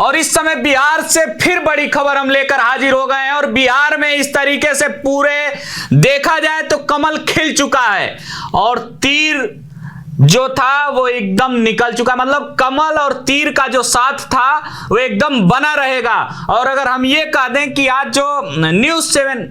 और इस समय बिहार से फिर बड़ी खबर हम लेकर हाजिर हो गए हैं और बिहार में इस तरीके से पूरे देखा जाए तो कमल खिल चुका है और तीर जो था वो एकदम निकल चुका, मतलब कमल और तीर का जो साथ था वो एकदम बना रहेगा। और अगर हम ये कह दें कि आज जो न्यूज़ 7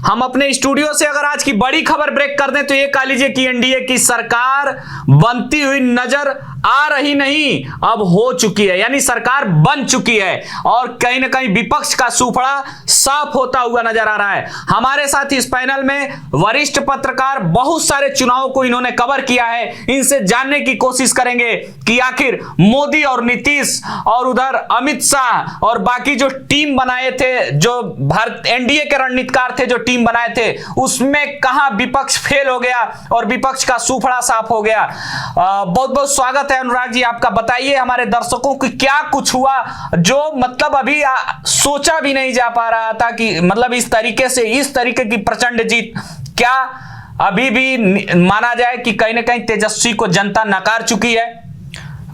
हम अपने स्टूडियो से अगर आज की बड़ी खबर ब्रेक कर दें तो ये कह लीजिए कि एनडीए की सरकार बनती हुई नजर आ रही नहीं, अब हो चुकी है, यानी सरकार बन चुकी है और कहीं ना कहीं विपक्ष का सूफड़ा साफ होता हुआ नजर आ रहा है। हमारे साथ इस पैनल में वरिष्ठ पत्रकार, बहुत सारे चुनावों को इन्होंने कवर किया है, इनसे जानने की कोशिश करेंगे कि आखिर मोदी और नीतीश और उधर अमित शाह और बाकी जो टीम बनाए थे, जो भारत एनडीए के रणनीतिकार थे जो टीम बनाए थे, उसमें कहां विपक्ष फेल हो गया और विपक्ष का सूफड़ा साफ हो गया। बहुत बहुत स्वागत है अनुराग जी आपका। बताइए हमारे दर्शकों की क्या कुछ हुआ जो मतलब अभी सोचा भी नहीं जा पा रहा था कि मतलब इस तरीके की प्रचंड जीत, क्या अभी भी माना जाए कि कहीं ना कहीं तेजस्वी को जनता नकार चुकी है?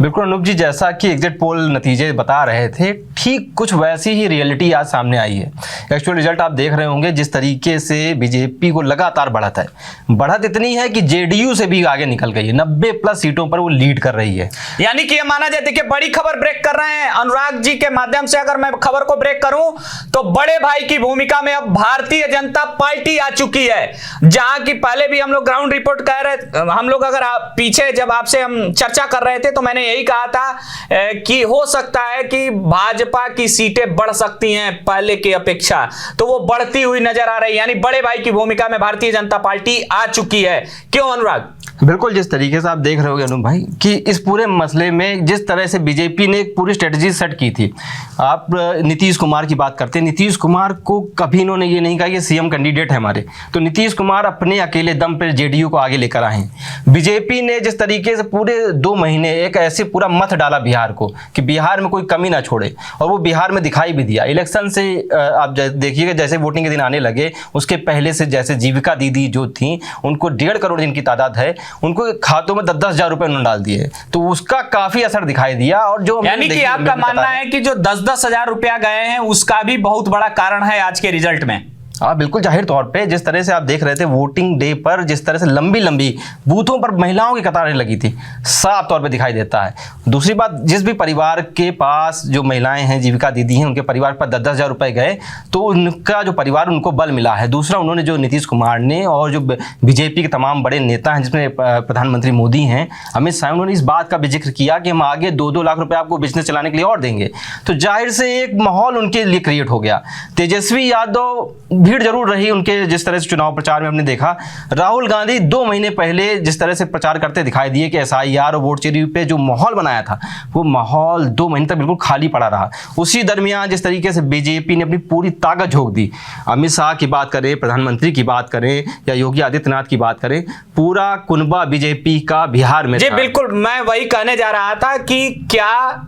बिल्कुल अनूप जी, जैसा कि एग्जिट पोल नतीजे बता रहे थे, ठीक कुछ वैसी ही रियलिटी आज सामने आई है। एक्चुअल रिजल्ट आप देख रहे होंगे, जिस तरीके से बीजेपी को लगातार बढ़त है, बढ़त इतनी है कि जेडीयू से भी आगे निकल गई है, 90+ सीटों पर वो लीड कर रही है। यानी कि ये माना जाए, देखिए बड़ी खबर ब्रेक कर रहे हैं अनुराग जी के माध्यम से। अगर मैं खबर को ब्रेक करूं तो बड़े भाई की भूमिका में अब भारतीय जनता पार्टी आ चुकी है, जहां की पहले भी हम लोग ग्राउंड रिपोर्ट कह रहे, हम लोग अगर पीछे जब आपसे हम चर्चा कर रहे थे तो मैंने यही कहा था कि हो सकता है कि भाजपा की सीटें बढ़ सकती हैं पहले की अपेक्षा, तो वो बढ़ती हुई नजर आ रही है, यानी बड़े भाई की भूमिका में भारतीय जनता पार्टी आ चुकी है। क्यों अनुराग? बिल्कुल, जिस तरीके से आप देख रहे होगे अनु भाई कि इस पूरे मसले में जिस तरह से बीजेपी ने एक पूरी स्ट्रेटजी सेट की थी। आप नीतीश कुमार की बात करते हैं, नीतीश कुमार को कभी इन्होंने ये नहीं कहा कि सीएम कैंडिडेट है हमारे, तो नीतीश कुमार अपने अकेले दम पर जेडीयू को आगे लेकर आए। बीजेपी ने जिस तरीके से पूरे 2 महीने एक ऐसे पूरा मत डाला बिहार को कि बिहार में कोई कमी ना छोड़े, और वो बिहार में दिखाई भी दिया। इलेक्शन से आप देखिएगा, जैसे वोटिंग के दिन आने लगे उसके पहले से जैसे जीविका दीदी जो थी, उनको 1.5 करोड़ जिनकी तादाद है, उनको खातों में 10-10 हजार रुपए उन्होंने डाल दिए, तो उसका काफी असर दिखाई दिया। और जो यानी कि आपका मानना है कि जो 10-10 हजार रुपया गए हैं उसका भी बहुत बड़ा कारण है आज के रिजल्ट में? हाँ बिल्कुल, जाहिर तौर पे जिस तरह से आप देख रहे थे वोटिंग डे पर, जिस तरह से लंबी लंबी बूथों पर महिलाओं की कतारें लगी थी, साफ तौर पे दिखाई देता है। दूसरी बात, जिस भी परिवार के पास जो महिलाएं हैं, जीविका दीदी हैं, उनके परिवार पर 10-10 हजार रुपए गए तो उनका जो परिवार, उनको बल मिला है। दूसरा, उन्होंने जो नीतीश कुमार ने और जो बीजेपी के तमाम बड़े नेता हैं, जिसमें प्रधानमंत्री मोदी हैं, अमित शाह, उन्होंने इस बात का भी जिक्र किया कि हम आगे 2-2 लाख रुपये आपको बिजनेस चलाने के लिए और देंगे, तो जाहिर से एक माहौल उनके लिए क्रिएट हो गया। तेजस्वी यादव भीड़ जरूर रही उनके, जिस तरह से चुनाव प्रचार में हमने देखा। राहुल गांधी 2 महीने पहले जिस तरह से प्रचार करते दिखाई दिए कि एसआईआर और वोट चोरी पे जो माहौल बनाया था, वो माहौल 2 महीने तक बिल्कुल खाली पड़ा रहा। उसी दरमियान जिस तरीके से बीजेपी ने अपनी पूरी ताकत झोंक दी, अमित शाह की बात करें, प्रधानमंत्री की बात करें या योगी आदित्यनाथ की बात करें, पूरा कुनबा बीजेपी का बिहार में जी बिल्कुल, मैं वही कहने जा रहा था कि क्या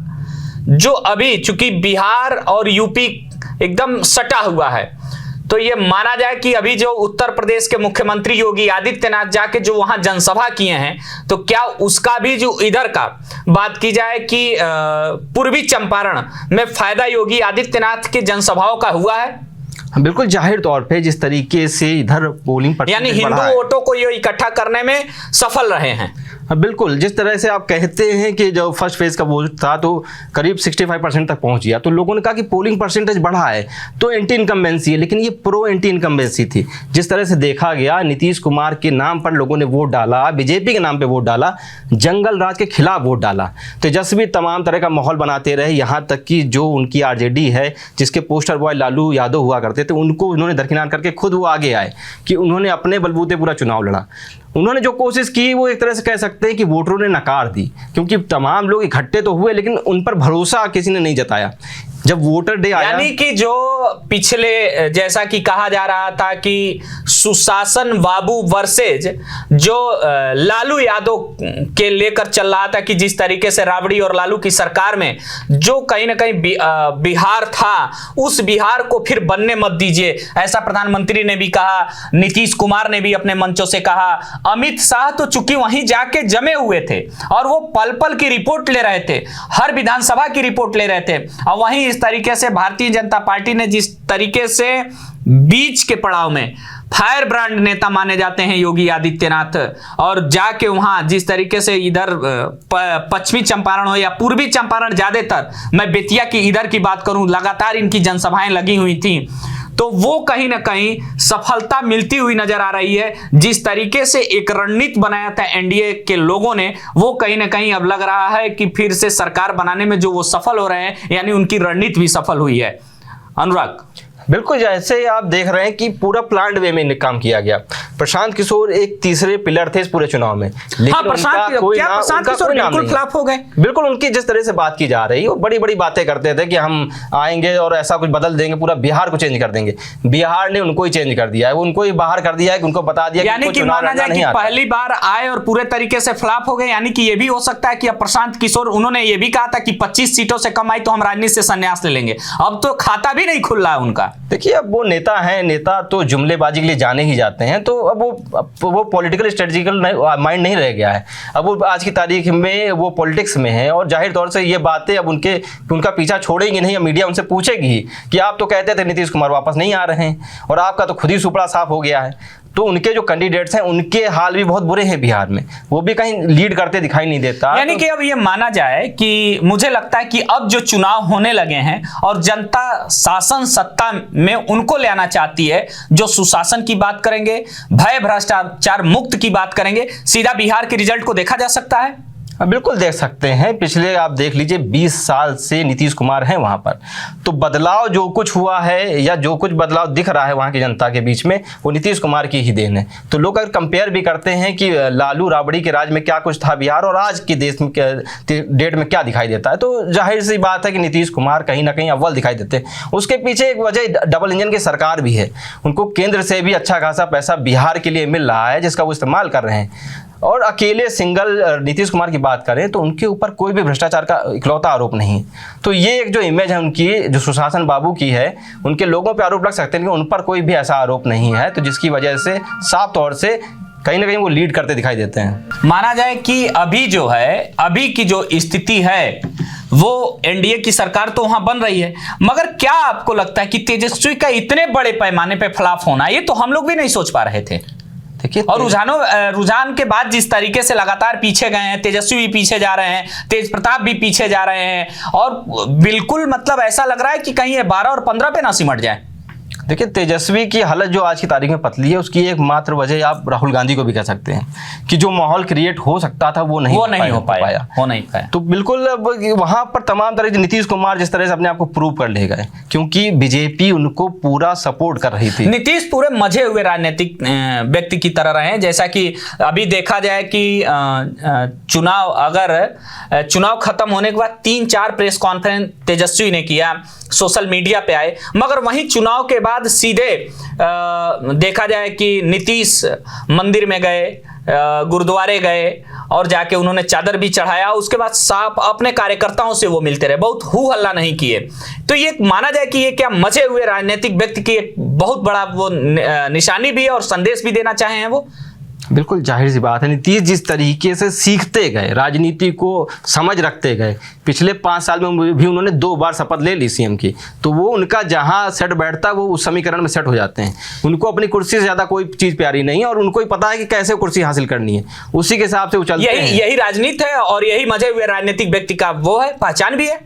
जो अभी चूंकि बिहार और यूपी एकदम सटा हुआ है, तो ये माना जाए कि अभी जो उत्तर प्रदेश के मुख्यमंत्री योगी आदित्यनाथ जाके जो वहां जनसभा किए हैं, तो क्या उसका भी जो इधर का बात की जाए कि पूर्वी चंपारण में फायदा योगी आदित्यनाथ के जनसभाओं का हुआ है? बिल्कुल, जाहिर तौर पे जिस तरीके से इधर पोलिंग यानी हिंदू वोटों को ये इकट्ठा करने में सफल रहे हैं। बिल्कुल, जिस तरह से आप कहते हैं कि जो फर्स्ट फेज का वोट था तो करीब 65% तक पहुंच गया, तो लोगों ने कहा कि पोलिंग परसेंटेज बढ़ा है तो एंटी इनकम्बेंसी है, लेकिन ये प्रो एंटी इनकम्बेंसी थी। जिस तरह से देखा गया, नीतीश कुमार के नाम पर लोगों ने वोट डाला, बीजेपी के नाम पे वोट डाला, जंगल राज के खिलाफ वोट डाला, तेजस्वी तमाम तरह का माहौल बनाते रहे, यहाँ तक कि जो उनकी आरजेडी है, जिसके पोस्टर बॉय लालू यादव हुआ करते थे, उनको उन्होंने दरकिनार करके खुद वो आगे आए कि उन्होंने अपने बलबूते पूरा चुनाव लड़ा। उन्होंने जो कोशिश की वो एक तरह से कह सकते हैं कि वोटरों ने नकार दी, क्योंकि तमाम लोग इकट्ठे तो हुए लेकिन उन पर भरोसा किसी ने नहीं जताया। जब वोटर डे आया, यानी कि जो पिछले जैसा कि कहा जा रहा था कि सुशासन बाबू वर्सेज जो लालू यादव के लेकर चल रहा था कि जिस तरीके से राबड़ी और लालू की सरकार में जो कहीं ना कहीं बिहार था, उस बिहार को फिर बनने मत दीजिए, ऐसा प्रधानमंत्री ने भी कहा, नीतीश कुमार ने भी अपने मंचों से कहा, अमित शाह तो चूंकि वहीं जाके जमे हुए थे और वो पल पल की रिपोर्ट ले रहे थे, हर विधानसभा की रिपोर्ट ले रहे थे, और वहीं इस तरीके से भारतीय जनता पार्टी ने जिस तरीके से बीच के पड़ाव में फायर ब्रांड नेता माने जाते हैं योगी आदित्यनाथ, और जाके वहां जिस तरीके से इधर पश्चिमी चंपारण हो या पूर्वी चंपारण, ज्यादातर मैं बेतिया की इधर की बात करूं, लगातार इनकी जनसभाएं लगी हुई थी, तो वो कहीं ना कहीं सफलता मिलती हुई नजर आ रही है। जिस तरीके से एक रणनीति बनाया था एनडीए के लोगों ने, वो कहीं ना कहीं अब लग रहा है कि फिर से सरकार बनाने में जो वो सफल हो रहे हैं, यानी उनकी रणनीति भी सफल हुई है। अनुराग, बिल्कुल जैसे आप देख रहे हैं कि पूरा प्लान्ड वे में काम किया गया। प्रशांत किशोर एक तीसरे पिलर थे इस पूरे चुनाव में, लेकिन हाँ, प्रशांत किशोर बिल्कुल फ्लॉप हो गए। बिल्कुल उनकी जिस तरह से बात की जा रही है, वो बड़ी बड़ी बातें करते थे कि हम आएंगे और ऐसा कुछ बदल देंगे, पूरा बिहार को चेंज कर देंगे। बिहार ने उनको ही चेंज कर दिया है, उनको ही बाहर कर दिया है, उनको बता दिया यानी कि माना जाए कि पहली बार आए और पूरे तरीके से फ्लॉप हो गए। यानी कि ये भी हो सकता है कि अब प्रशांत किशोर, उन्होंने ये भी कहा था कि 25 सीटों से कम आई तो हम राजनीति से संन्यास ले लेंगे, अब तो खाता भी नहीं खुल रहा है उनका। देखिए, अब वो नेता हैं, नेता तो जुमलेबाजी के लिए जाने ही जाते हैं, तो अब वो पॉलिटिकल स्ट्रेटेजिकल माइंड नहीं रह गया है। अब वो आज की तारीख में वो पॉलिटिक्स में है, और जाहिर तौर से ये बातें अब उनका पीछा छोड़ेंगी नहीं। मीडिया उनसे पूछेगी कि आप तो कहते थे नीतीश कुमार वापस नहीं आ रहे हैं, और आपका तो खुद ही सुपड़ा साफ हो गया है। तो उनके जो कैंडिडेट्स हैं, उनके हाल भी बहुत बुरे हैं बिहार में, वो भी कहीं लीड करते दिखाई नहीं देता। यानी कि अब ये माना जाए कि मुझे लगता है कि अब जो चुनाव होने लगे हैं और जनता शासन सत्ता में उनको ले आना चाहती है, जो सुशासन की बात करेंगे, भय भ्रष्टाचार मुक्त की बात करेंगे, सीधा बिहार के रिजल्ट को देखा जा सकता है। बिल्कुल देख सकते हैं, पिछले आप देख लीजिए 20 साल से नीतीश कुमार हैं वहां पर, तो बदलाव जो कुछ हुआ है या जो कुछ बदलाव दिख रहा है वहां की जनता के बीच में, वो नीतीश कुमार की ही देन है। तो लोग अगर कंपेयर भी करते हैं कि लालू राबड़ी के राज में क्या कुछ था बिहार और आज की देश में डेट में क्या दिखाई देता है, तो जाहिर सी बात है कि नीतीश कुमार कहीं ना कहीं अव्वल दिखाई देते हैं। उसके पीछे एक वजह डबल इंजन की सरकार भी है, उनको केंद्र से भी अच्छा खासा पैसा बिहार के लिए मिल रहा है, जिसका वो इस्तेमाल कर रहे हैं। और अकेले सिंगल नीतीश कुमार की बात करें तो उनके ऊपर कोई भी भ्रष्टाचार का इकलौता आरोप नहीं। तो ये एक जो इमेज है उनकी, जो सुशासन बाबू की है, उनके लोगों पे आरोप लग सकते हैं, लेकिन उन पर कोई भी ऐसा आरोप नहीं है, तो जिसकी वजह से साफ तौर से कहीं ना कहीं वो लीड करते दिखाई देते हैं। माना जाए कि अभी जो है, अभी की जो स्थिति है, वो एनडीए की सरकार तो वहां बन रही है, मगर क्या आपको लगता है कि तेजस्वी का इतने बड़े पैमाने पे फ्लॉप होना, ये तो हम लोग भी नहीं सोच पा रहे थे। और रुझान के बाद जिस तरीके से लगातार पीछे गए हैं, तेजस्वी भी पीछे जा रहे हैं, तेज प्रताप भी पीछे जा रहे हैं, और बिल्कुल मतलब ऐसा लग रहा है कि कहीं ये 12 और 15 पे ना सिमट जाए। देखिए, तेजस्वी की हालत जो आज की तारीख में पतली है, उसकी एकमात्र वजह आप राहुल गांधी को भी कह सकते हैं कि जो माहौल क्रिएट हो सकता था वो नहीं हो पाया। तो बिल्कुल वहां पर तमाम तरह के नीतीश कुमार जिस तरह से अपने आप को प्रूव कर ले गए, क्योंकि बीजेपी उनको पूरा सपोर्ट कर रही थी। नीतीश पूरे मजे हुए राजनीतिक व्यक्ति की तरह रहे, जैसा कि अभी देखा जाए कि चुनाव खत्म होने के बाद 3-4 प्रेस कॉन्फ्रेंस तेजस्वी ने किया, सोशल मीडिया पे आए, मगर वहीं चुनाव के बाद सीधे देखा जाए कि नीतीश मंदिर में गए, गुरुद्वारे गए और जाके उन्होंने चादर भी चढ़ाया, उसके बाद साफ अपने कार्यकर्ताओं से वो मिलते रहे, बहुत हू हल्ला नहीं किए। तो ये माना जाए कि ये क्या मजे हुए राजनीतिक व्यक्ति की एक बहुत बड़ा वो निशानी भी है और संदेश भी देना चाहे हैं वो। बिल्कुल जाहिर सी बात है, नीतीश जिस तरीके से सीखते गए, राजनीति को समझ रखते गए, पिछले 5 साल में भी उन्होंने 2 बार शपथ ले ली सीएम की, तो वो उनका जहां सेट बैठता है वो उस समीकरण में सेट हो जाते हैं। उनको अपनी कुर्सी से ज़्यादा कोई चीज़ प्यारी नहीं है, और उनको ही पता है कि कैसे कुर्सी हासिल करनी है, उसी के हिसाब से वो चलते हैं। यही राजनीति है, और यही मजे हुए राजनीतिक व्यक्ति का वो है, पहचान भी है।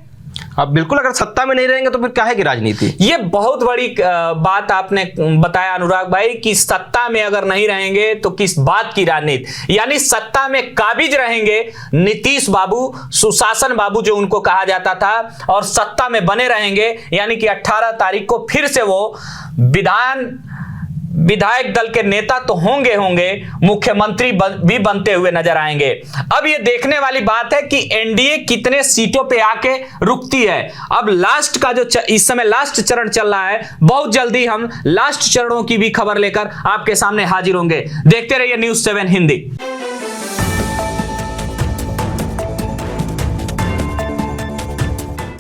अब बिल्कुल, अगर सत्ता में नहीं रहेंगे तो फिर क्या है कि राजनीति। ये बहुत बड़ी बात आपने बताया अनुराग भाई, कि सत्ता में अगर नहीं रहेंगे तो किस बात की राजनीति। यानी सत्ता में काबिज रहेंगे नीतीश बाबू, सुशासन बाबू जो उनको कहा जाता था, और सत्ता में बने रहेंगे, यानी कि 18 तारीख को फिर से वो विधायक दल के नेता तो होंगे, मुख्यमंत्री भी बनते हुए नजर आएंगे। अब ये देखने वाली बात है कि एनडीए कितने सीटों पे आके रुकती है। अब लास्ट का जो इस समय लास्ट चरण चल रहा है, बहुत जल्दी हम लास्ट चरणों की भी खबर लेकर आपके सामने हाजिर होंगे। देखते रहिए न्यूज़ 7 हिंदी।